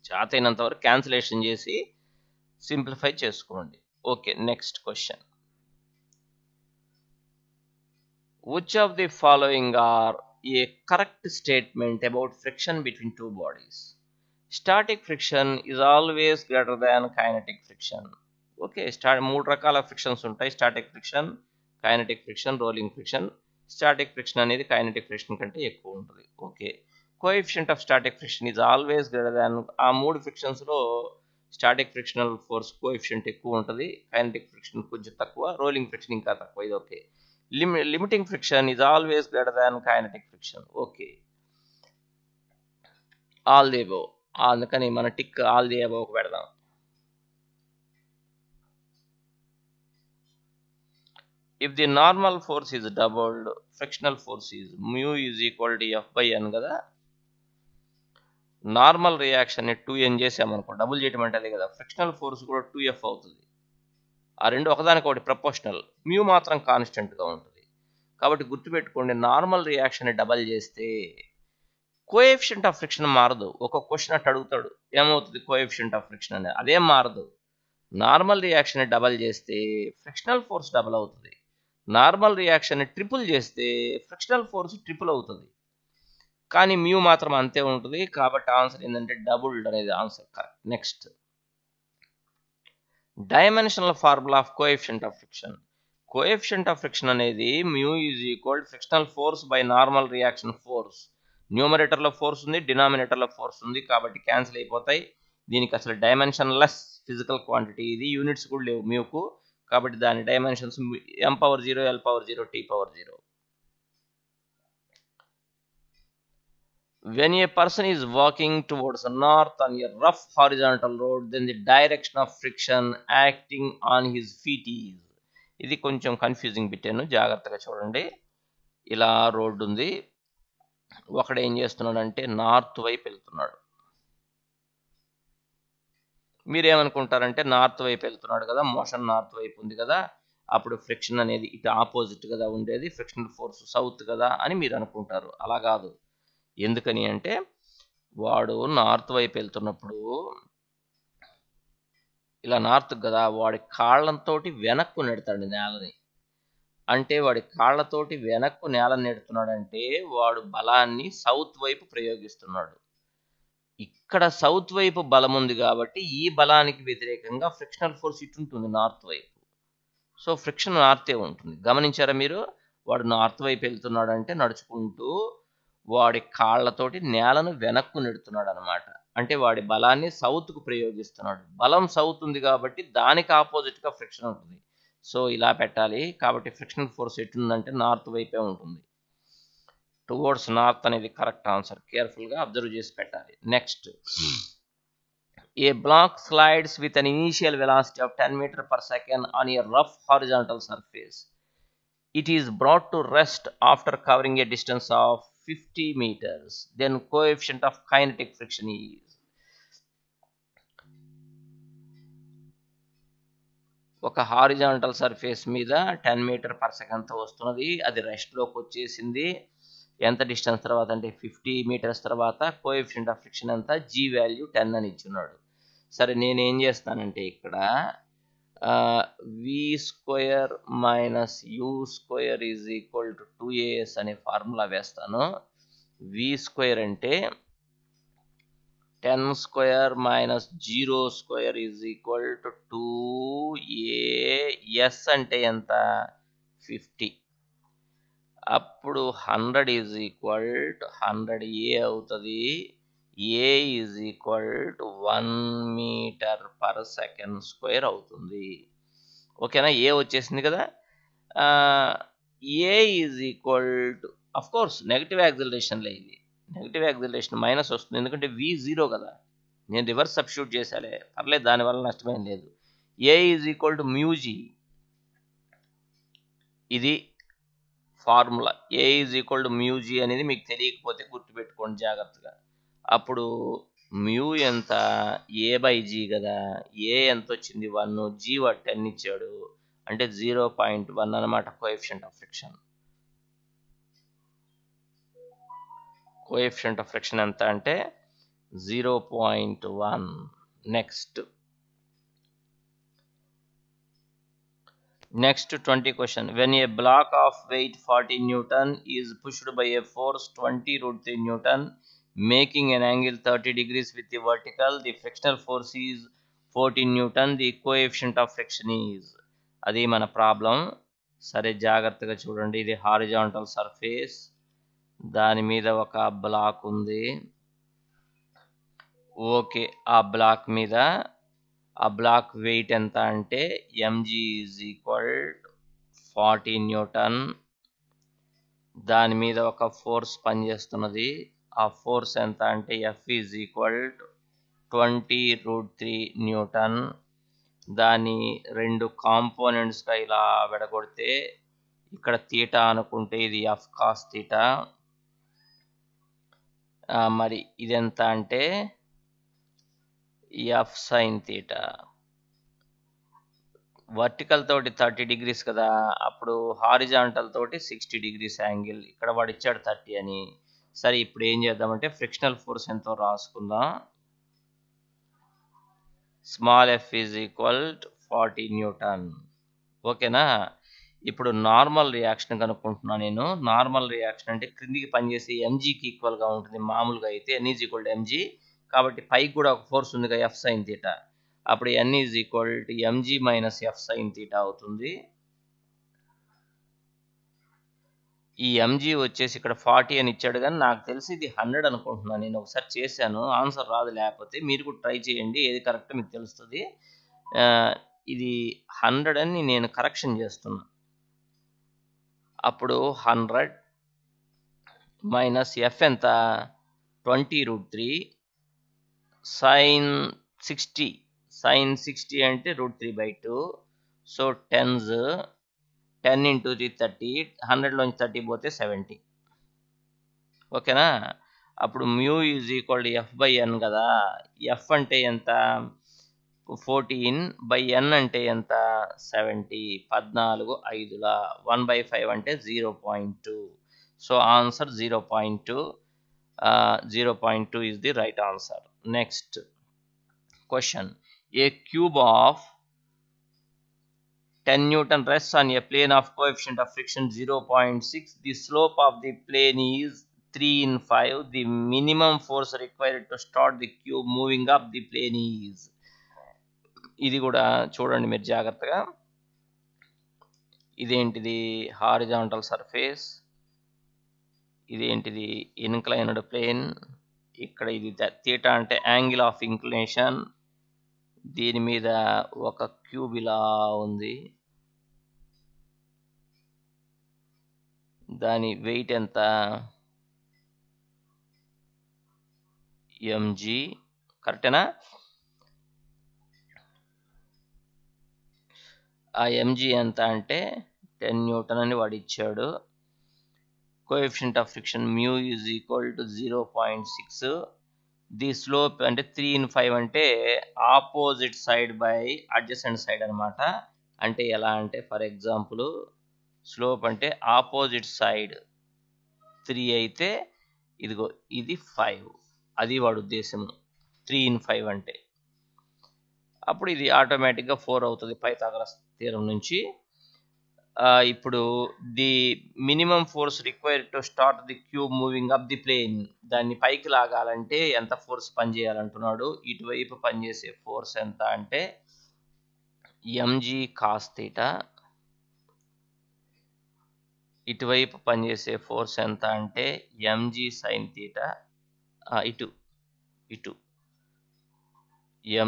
చేతైనంత వరకు క్యాన్సిలేషన్ చేసి సింప్లిఫై చేసుకోండి. Okay, next question. Which of the following are a correct statement about friction between two bodies? Static friction is always greater than kinetic friction. Okay, మూడు రకాల ఫ్రిక్షన్స్ ఉంటాయి: static friction, kinetic friction, rolling friction. Static friction అనేది kinetic friction కంటే ఎక్కువ ఉంటుంది. Okay, coefficient of static friction is always greater than. ఆ మూడు ఫ్రిక్షన్స్లో static frictional force coefficient ఎక్కువ ఉంటుంది, కైనెటిక్ ఫ్రిక్షన్ కొంచెం తక్కువ, రోలింగ్ ఫ్రిక్షన్ ఇంకా తక్కువ. ఇది okay. Limiting friction is always greater than kinetic friction. Okay, all the above. అందుకని మన టిక్ all the above పెడదాం. If the normal force is doubled, frictional force is mu is equal to F/n కదా. Normal reaction 2n చేసామనుకో, double చేయటం అంటే అదే కదా, frictional force కూడా 2F అవుతుంది. ఆ రెండు ఒకదానికొకటి ప్రపోర్షనల్, మ్యూ మాత్రం కాన్స్టెంట్గా ఉంటుంది. కాబట్టి గుర్తుపెట్టుకోండి, నార్మల్ రియాక్షన్ డబల్ చేస్తే కోఎఫిషియంట్ ఆఫ్ ఫ్రిక్షన్ మారదు. ఒక క్వశ్చన్ అట్టు అడుగుతాడు, ఏమవుతుంది కోఎఫిషియంట్ ఆఫ్ ఫ్రిక్షన్ అనేది, అదేం మారదు. నార్మల్ రియాక్షన్ డబల్ చేస్తే ఫ్రిక్షనల్ ఫోర్స్ డబల్ అవుతుంది. నార్మల్ రియాక్షన్ ట్రిపుల్ చేస్తే ఫ్రిక్షనల్ ఫోర్స్ ట్రిపుల్ అవుతుంది. కానీ మ్యూ మాత్రం అంతే ఉంటుంది. కాబట్టి ఆన్సర్ ఏంటంటే డబుల్డ్ అనేది answer correct. Next, dimensional formula of coefficient of friction. Coefficient of friction అనేది mu is equal frictional force by normal reaction force. న్యూమరేటర్లో ఫోర్స్ ఉంది, డినామినేటర్లో ఫోర్స్ ఉంది, కాబట్టి క్యాన్సిల్ అయిపోతాయి. దీనికి అసలు డైమెన్షన్లెస్ ఫిజికల్ క్వాంటిటీ, ఇది యూనిట్స్ కూడా లేవు మ్యూకు. కాబట్టి దాని dimensions m/0, l/0, t/0. When a person is walking towards the north on a rough horizontal road, then the direction of friction acting on his feet is. ఇది కొంచెం confusing పెట్టాను, జాగ్రత్తగా చూడండి. ఇలా రోడ్డు ఉంది, ఒకడు ఏం చేస్తున్నాడంటే నార్త్ వైపు వెళ్తున్నాడు. మీరేమనుకుంటారంటే నార్త్ వైపు వెళ్తున్నాడు కదా, మోషన్ నార్త్ వైపు ఉంది కదా, అప్పుడు ఫ్రిక్షన్ అనేది ఇటు ఆపోజిట్ కదా ఉండేది, ఫ్రిక్షనల్ ఫోర్స్ సౌత్ కదా అని మీరు అనుకుంటారు. అలా కాదు. ఎందుకని అంటే వాడు నార్త్ వైపు వెళ్తున్నప్పుడు ఇలా నార్త్ కదా, వాడి కాళ్ళతోటి వెనక్కు నెడతాడు నేలని. అంటే వాడి కాళ్ళతోటి వెనక్కు నేలను నెడుతున్నాడంటే వాడు బలాన్ని సౌత్ వైపు ప్రయోగిస్తున్నాడు. ఇక్కడ సౌత్ వైపు బలం ఉంది కాబట్టి ఈ బలానికి వ్యతిరేకంగా ఫ్రిక్షనల్ ఫోర్స్ ఇటు ఉంటుంది నార్త్ వైపు. సో ఫ్రిక్షన్ నార్తే ఉంటుంది. గమనించారా మీరు? వాడు నార్త్ వైపు వెళ్తున్నాడంటే నడుచుకుంటూ వాడి కాళ్ళతోటి నేలను వెనక్కు నెడుతున్నాడు అనమాట. అంటే వాడి బలాన్ని సౌత్కు ప్రయోగిస్తున్నాడు. బలం సౌత్ ఉంది కాబట్టి దానికి ఆపోజిట్గా ఫ్రిక్షన్ ఉంటుంది. సో ఇలా పెట్టాలి. కాబట్టి ఫ్రిక్షనల్ ఫోర్స్ ఎటుందంటే నార్త్ వైపే ఉంటుంది. టువర్డ్స్ నార్త్ అనేది కరెక్ట్ ఆన్సర్. కేర్ఫుల్గా అబ్జర్వ్ చేసి పెట్టాలి. Next, a block slides with an initial velocity of 10 meters per second on a rough horizontal surface. It is brought to rest after covering a distance of 50 meters. Then coefficient of kinetic friction is. ఒక horizontal surface మీద 10 metre per సెకండ్తో వస్తున్నది. అది రెస్ట్లోకి వచ్చేసింది. ఎంత distance తర్వాత అంటే 50 metres తర్వాత. Coefficient of friction ఎంత? జీ వాల్యూ 10 అని ఇచ్చున్నాడు. సరే, నేనేం చేస్తానంటే ఇక్కడ v square minus u square is equal to 2as అనే ఫార్ములా వేస్తాను. వి స్క్వేర్ అంటే 10 square minus 0 square is equal to 2as అంటే ఎంత? 50. అప్పుడు 100 ఈజ్ ఈక్వల్ టు 100a అవుతుంది. A is equal to 1 metre per second square అవుతుంది. ఓకేనా? A వచ్చేసింది కదా. A is equal to, of course negative యాక్సిలరేషన్లే, ఇది నెగిటివ్ యాక్సిలరేషన్ మైనస్ వస్తుంది ఎందుకంటే వి 0 కదా. నేను రివర్స్ సబ్స్టిట్యూట్ చేశాలే, పర్లేదు, దానివల్ల నష్టమేం లేదు. A is equal to mu g, ఇది formula. A is equal to mu g అనేది మీకు తెలియకపోతే గుర్తుపెట్టుకోండి జాగ్రత్తగా. అప్పుడు మ్యూ ఎంత? ఏ బై జీ కదా. ఏ ఎంత వచ్చింది? 1. జీ వాడు 10 ఇచ్చాడు అంటే 0.1 అనమాట coefficient of friction. Coefficient of friction ఎంత అంటే 0.1. Next 20 question. When a block of weight 40 Newton is pushed by a force 20√3 Newton, making an angle 30 degrees with the vertical, the frictional force is 14 Newton. The coefficient of friction is. అది మన problem. సరే, జాగ్రత్తగా చూడండి. ఇది horizontal surface, దాని మీద ఒక black ఉంది. ఓకే, ఆ బ్లాక్ మీద ఆ బ్లాక్ వెయిట్ ఎంత అంటే mg ఈజ్ ఈక్వల్ 40 న్యూటన్. దాని మీద ఒక ఫోర్స్ పనిచేస్తున్నది. ఆ ఫోర్స్ ఎంత అంటే ఎఫ్ ఈజ్ ఈక్వల్ 20√3 న్యూటన్. దాని 2 కాంపోనెంట్స్గా ఇలా విడగొడితే ఇక్కడ తీటా అనుకుంటే ఇది ఎఫ్ కాస్ తీటా. మరి ఇది ఎంత అంటే ఎఫ్ సైన్ తీటా. వర్టికల్ తోటి 30 డిగ్రీస్ కదా, అప్పుడు హారిజాంటల్ తోటి 60 డిగ్రీస్ యాంగిల్. ఇక్కడ వాడు ఇచ్చాడు 30 అని. సరే, ఇప్పుడు ఏం చేద్దామంటే ఫ్రిక్షనల్ ఫోర్స్ ఎంతో రాసుకుందాం. Small f is equal 40 newton. ఓకేనా? ఇప్పుడు నార్మల్ రియాక్షన్ కనుక్కుంటున్నా నేను. నార్మల్ రియాక్షన్ అంటే క్రిందికి పనిచేసి ఎంజీకి ఈక్వల్గా ఉంటుంది. మామూలుగా అయితే ఎన్ ఈజ్ ఈక్వల్ టు ఎంజీ, కాబట్టి పైకి కూడా ఒక ఫోర్స్ ఉంది కదా, ఎఫ్ సైన్ తీటా. అప్పుడు N is equal to m g minus F sine theta అవుతుంది. ఈ ఎంజీ వచ్చేసి ఇక్కడ 40 అని ఇచ్చాడు, కానీ నాకు తెలిసి ఇది 100 అనుకుంటున్నాను. నేను ఒకసారి చేశాను, ఆన్సర్ రాదు. లేకపోతే మీరు కూడా ట్రై చేయండి, ఏది కరెక్ట్ మీకు తెలుస్తుంది. ఇది 100 అని నేను కరెక్షన్ చేస్తున్నా. అప్పుడు 100 మైనస్ ఎఫ్ ఎంత? 20√3 సైన్ 60. సైన్ 60 అంటే √3/2. So 10 into 3 30. 100లోంచి 30 పోతే 70. ఓకేనా? అప్పుడు mu is equal to F/n కదా. F అంటే ఎంత? 14/n అంటే ఎంత? 70. 14 5ల 1/5 అంటే 0.2. So answer 0.2. 0.2 is the right answer. Next question. A cube of 10 Newton rests on a plane of coefficient of friction 0.6. The slope of the plane is 3/5. The minimum force required to start the cube moving up the plane is. ఇది కూడా చూడండి మీరు జాగ్రత్తగా. ఇదేంటిది? Horizontal surface. ఇదేంటిది? Inclined plane. ఇక్కడ ఇది theta అంటే యాంగిల్ ఆఫ్ ఇంక్లినేషన్. దీని మీద ఒక క్యూబ్ ఇలా ఉంది. దాని వెయిట్ ఎంత? mg. కరెక్టేనా? ఆ mg ఎంత అంటే 10 న్యూటన్ అని వాడు ఇచ్చాడు. Coefficient of friction mu is equal to 0.6. The slope అంటే 3/5 అంటే opposite side by adjacent side అనమాట. అంటే ఎలా అంటే ఫర్ ఎగ్జాంపుల్ స్లోప్ అంటే ఆపోజిట్ సైడ్ 3 అయితే ఇదిగో ఇది 5. అది వాడు ఉద్దేశము. 3/5 అంటే అప్పుడు ఇది ఆటోమేటిక్గా 4 అవుతుంది పైథాగరస్ థీరం నుంచి. ఇప్పుడు the minimum force required to start the cube moving up the plane. దాన్ని పైకి లాగాలంటే ఎంత ఫోర్స్ పనిచేయాలంటున్నాడు. ఇటువైపు పనిచేసే ఫోర్స్ ఎంత అంటే mg కాస్ థీటా. ఇటువైపు పనిచేసే ఫోర్స్ ఎంత అంటే mg సైన్ థీటా. ఇటు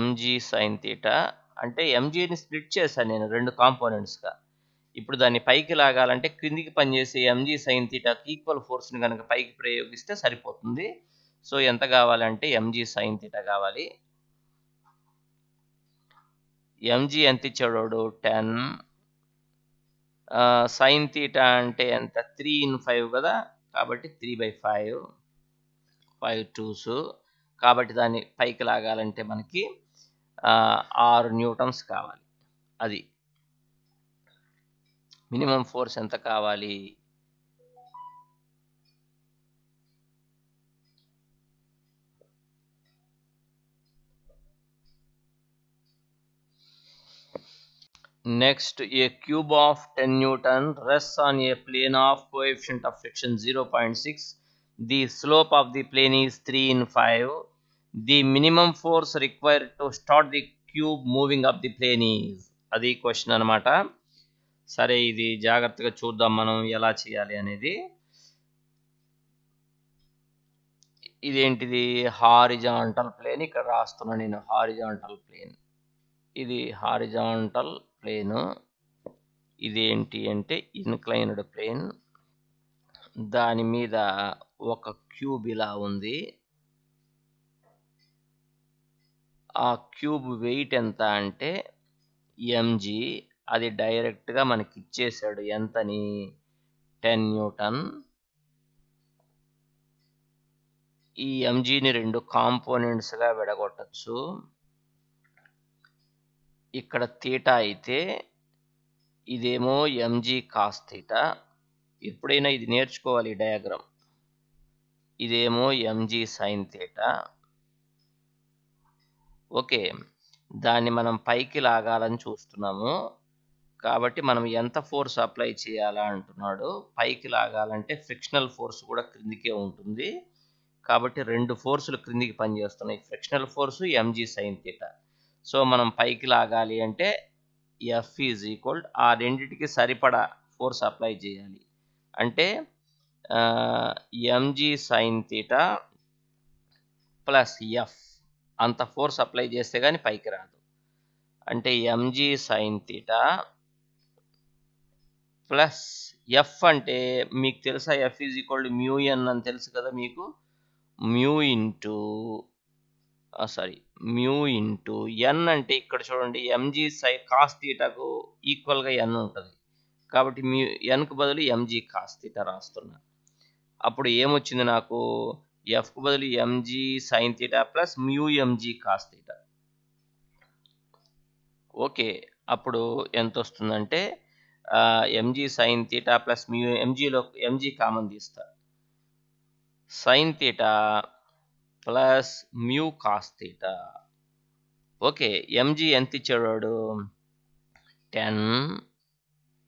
mg సైన్ థీటా. అంటే mgని స్ప్లిట్ చేశాను నేను 2 కాంపోనెంట్స్గా. ఇప్పుడు దాన్ని పైకి లాగాలంటే క్రిందికి పనిచేసే mg సైన్ థీటాకి ఈక్వల్ ఫోర్స్ని కనుక పైకి ప్రయోగిస్తే సరిపోతుంది. సో ఎంత కావాలంటే mg సైన్ థీటా కావాలి. mg ఎంత ఇచ్చాడు? 10. సైన్ థీటా అంటే ఎంత? 3/5 కదా. కాబట్టి 3/5. 5 2s. కాబట్టి దాన్ని పైకి లాగాలంటే మనకి 6 న్యూటన్స్ కావాలి. అది మినిమం ఫోర్స్ ఎంత కావాలి? Next, a cube of 10 Newton rests on a plane of coefficient of friction 0.6. The slope of the plane is 3/5. The minimum force required to start the cube moving up the plane is. అది question అనమాట. సరే ఇది జాగ్రత్తగా చూద్దాం మనం ఎలా చేయాలి అనేది. ఇదేంటిది? Horizontal plane. ఇక్కడ రాస్తున్నాను నేను హారిజాంటల్ ప్లేన్. ఇది హారిజాంటల్ ప్లేన్. ఇదేంటి అంటే ఇన్క్లైన్డ్ ప్లేన్. దాని మీద ఒక క్యూబ్ ఇలా ఉంది. ఆ క్యూబ్ వెయిట్ ఎంత అంటే mg. అది డైరెక్ట్గా మనకి ఇచ్చేసాడు. ఎంతని? 10 న్యూటన్. ఈ mgని 2 కాంపోనెంట్స్గా విడగొట్టచ్చు. ఇక్కడ థీటా అయితే ఇదేమో mg కాస్ థీటా. ఎప్పుడైనా ఇది నేర్చుకోవాలి ఈ డయాగ్రామ్. ఇదేమో mg సైన్ థీటా. ఓకే, దాన్ని మనం పైకి లాగాలని చూస్తున్నాము. కాబట్టి మనం ఎంత ఫోర్స్ అప్లై చేయాలా అంటున్నాడు. పైకి లాగాలంటే ఫ్రిక్షనల్ ఫోర్స్ కూడా క్రిందికే ఉంటుంది. కాబట్టి 2 ఫోర్సులు క్రిందికి పనిచేస్తున్నాయి. Frictional force mg sine theta. So మనం పైకి లాగాలి అంటే F ఈజ్ ఈక్వల్ ఆ రెండిటికి సరిపడా ఫోర్స్ అప్లై చేయాలి. అంటే mg sine theta plus F. అంత ఫోర్స్ అప్లై చేస్తే కానీ పైకి రాదు. అంటే mg sine theta plus F అంటే మీకు తెలుసా? F is equal to mu N అని తెలుసు కదా మీకు. మ్యూ ఇంటూ ఎన్ అంటే ఇక్కడ చూడండి mg కాస్ థీటాకు ఈక్వల్గా ఎన్ ఉంటుంది. కాబట్టి ఎన్కు బదులు mg కాస్ థీటా రాస్తున్నా. అప్పుడు ఏమొచ్చింది నాకు ఎఫ్కు బదులు m g sine theta plus mu m g cos theta. Okay, అప్పుడు ఎంత వస్తుందంటే m g sine theta plus mu ఎంజీలో ఎంజీ కామన్ తీస్తా, sine theta plus mu cos theta. Okay, m g ఎంత ఇచ్చాడు వాడు 10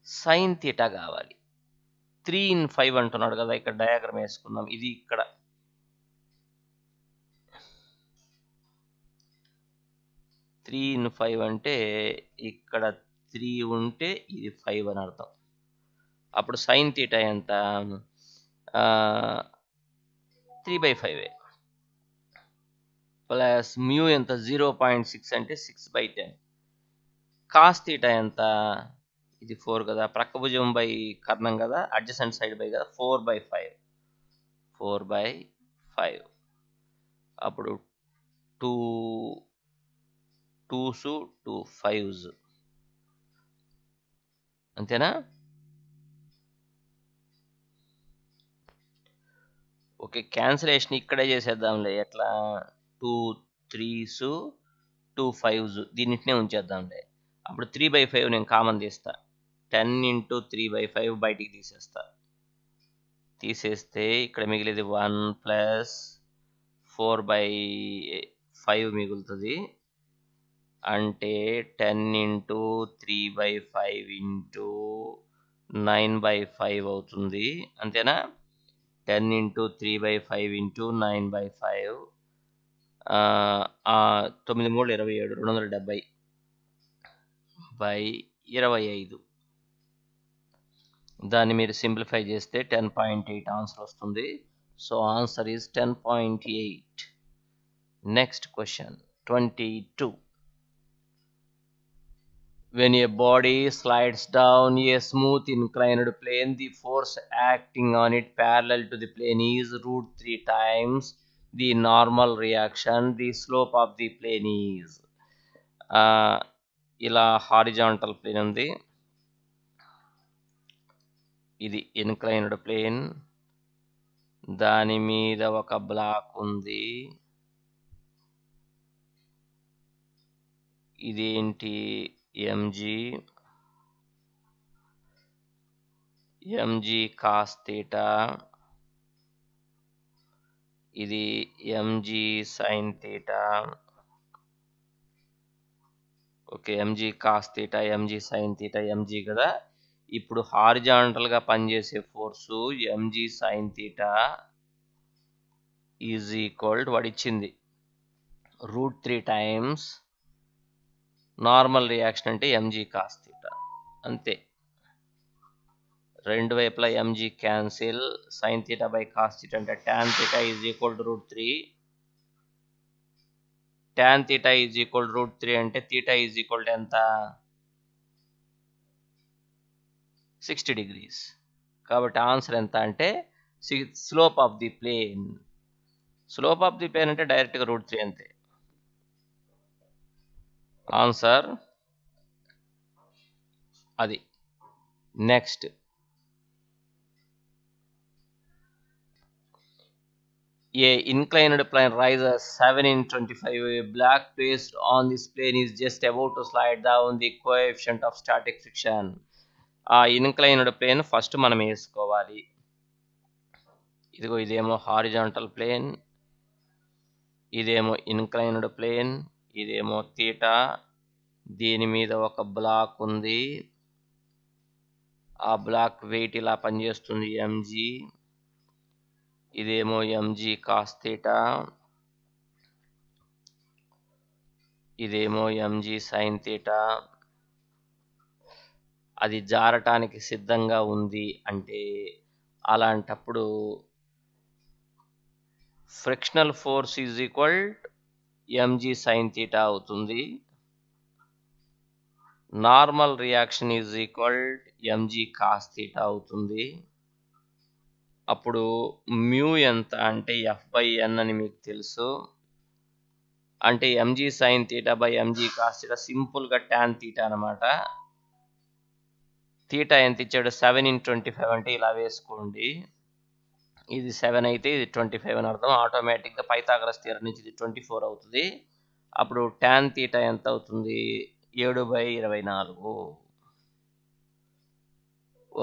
సైన్ థీటా కావాలి. 3/5 అంటున్నాడు కదా, ఇక్కడ డయాగ్రామ్ వేసుకుందాం. ఇది ఇక్కడ 3/5 అంటే ఇక్కడ 3 ఉంటే ఇది 5 అని అర్థం. అప్పుడు సైన్ థీటా ఎంత 3/5 ప్లస్ మ్యూ ఎంత 0.6 అంటే 6/10. కాస్ థీటా ఎంత, ఇది 4 కదా, ప్రక్క భుజం బై కర్ణం కదా, అడ్జసెంట్ సైడ్ బై కదా, 4/5. అప్పుడు 2 2s 2 5s అంతేనా? ఓకే, క్యాన్సిలేషన్ ఇక్కడే చేసేద్దాంలే. ఎట్లా 2 3s 2 5s దీన్నింటినే ఉంచేద్దాంలే. అప్పుడు 3/5 నేను కామన్ తీస్తా, 10 × 3/5 బయటికి తీసేస్తే ఇక్కడ మిగిలేది 1 ప్లస్ 4/5 మిగులుతుంది. అంటే 10 × 3/5 × 9/5 అవుతుంది. అంతేనా? 10 × 3/5 × 9/5 9 3 27 270/25. దాన్ని మీరు సింప్లిఫై చేస్తే 10.8 ఆన్సర్ వస్తుంది. So answer is 10.8. Next question 22. When a body slides down a smooth inclined plane, the force acting on it parallel to the plane is √3 times the normal reaction. The slope of the plane is. ఇలా horizontal plane ఉంది, ఇది inclined plane, దాని మీద ఒక black ఉంది. ఇదేంటి MG cos theta, ఇది MG sine theta. Okay, MG cos theta, MG sine theta, MG కదా. ఇప్పుడు హారిజాంటల్ గా పనిచేసే force MG sine theta is equal వాడు ఇచ్చింది √3 టైమ్స్ నార్మల్ రియాక్షన్ అంటే ఎంజీ కాస్ థీటా. అంతే, రెండు వైపులా MG cancel, sine theta by cos theta అంటే tan theta is equal to √3. tan theta is equal to √3 అంటే థీటా ఈజ్ ఈక్వల్ టు ఎంత 60 degrees. కాబట్టి ఆన్సర్ ఎంత అంటే slope of the plane. Slope of the plane అంటే డైరెక్ట్గా √3 అంతే. Answer అది. Next A inclined plane rises 7 × 25. A block placed on this plane is just about to slide down. The coefficient of static friction. ఆ inclined plane first మనం వేసుకోవాలి. ఇదిగో ఇదేమో horizontal plane, ఇదేమో ఇన్క్లైన్డ్ ప్లేన్, ఇదేమో థీటా, దీని మీద ఒక బ్లాక్ ఉంది. ఆ బ్లాక్ వెయిట్ ఇలా పనిచేస్తుంది ఎంజీ. ఇదేమో ఎంజీ కాస్ థీటా, ఇదేమో ఎంజీ సైన్ థీటా. అది జారటానికి సిద్ధంగా ఉంది అంటే అలాంటప్పుడు frictional force is equal m g sine theta అవుతుంది. Normal reaction is equal m g cos theta అవుతుంది. అప్పుడు మ్యూ ఎంత అంటే F/n అని మీకు తెలుసు. అంటే MG sine theta by MG cos theta సింపుల్గా tan థీటా అనమాట. థీటా ఎంత ఇచ్చాడు 7 × 25 అంటే ఇలా వేసుకోండి. ఇది 7 అయితే ఇది 25 అని అర్థం. ఆటోమేటిక్గా పైథాగరస్ థియరం నుంచి ఇది 24 అవుతుంది. అప్పుడు టాన్ తీటా ఎంత అవుతుంది? 7/24.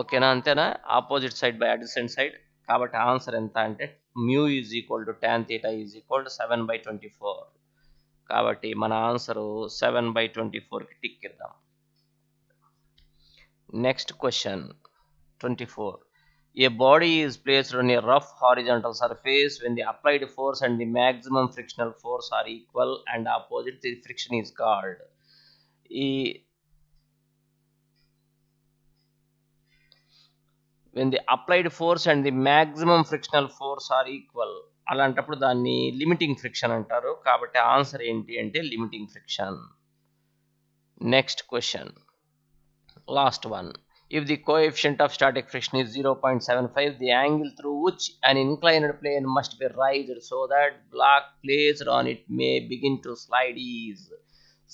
ఓకేనా, అంతేనా? Opposite side by adjacent side. కాబట్టి ఆన్సర్ ఎంత అంటే mu is equal to tan theta is equal to 7/24. కాబట్టి మన ఆన్సరు 7/24కి టిక్ ఇద్దాం. Next question 24. A body is placed on a rough horizontal surface when the applied force and the maximum frictional force are equal and opposite. The friction is called. When the applied force and the maximum frictional force are equal, అలాంటప్పుడు దాన్ని limiting friction అంటారు. కాబట్టి answer ఏంటి అంటే limiting friction. Next question, last one. If the coefficient of static friction is 0.75, the angle through which an inclined plane must be raised so that block placed on it may begin to slide is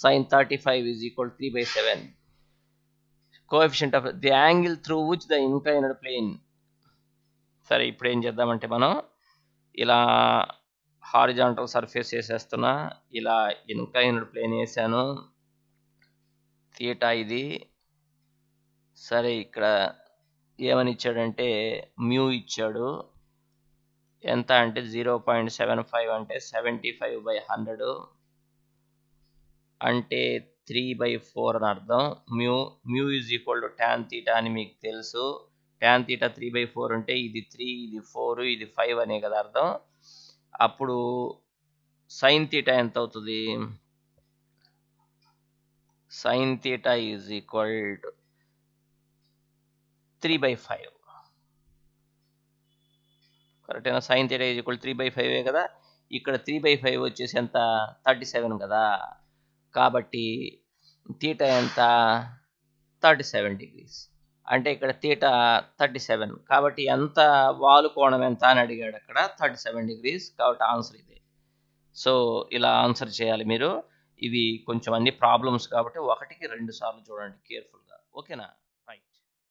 sin 35 is equal to 3/7. Coefficient of the angle through which the inclined plane. సరే, ఇప్పుడు ఏం చేద్దామంటే మనం ఇలా horizontal surface వేసేస్తున్నా, ఇలా inclined plane వేసాను, theta ఇది. సరే, ఇక్కడ ఏమని ఇచ్చాడంటే మ్యూ ఇచ్చాడు. ఎంత అంటే 0.75 అంటే 75/100 అంటే 3/4 అని అర్థం. Mu is equal to tan theta అని మీకు తెలుసు. టాన్ తీటా 3/4 అంటే ఇది 3, ఇది 4, ఇది 5 అనే కదా అర్థం. అప్పుడు సైన్ తీటా ఎంత అవుతుంది? Sine theta is equal to 3/5. కరెక్టేనా? సైన్ థీటా ఈజ్ ఈక్వల్ 3/5 కదా. ఇక్కడ 3/5 వచ్చేసి ఎంత? 37 కదా. కాబట్టి థీటా ఎంత? 37 degrees. అంటే ఇక్కడ థీటా 37. కాబట్టి ఎంత వాలు కోణం ఎంత అని అడిగాడు అక్కడ. 37 degrees. కాబట్టి ఆన్సర్ ఇదే. సో ఇలా ఆన్సర్ చేయాలి మీరు. ఇవి కొంచెం అన్ని ప్రాబ్లమ్స్ కాబట్టి 1కి 2 సార్లు చూడండి కేర్ఫుల్గా. ఓకేనా?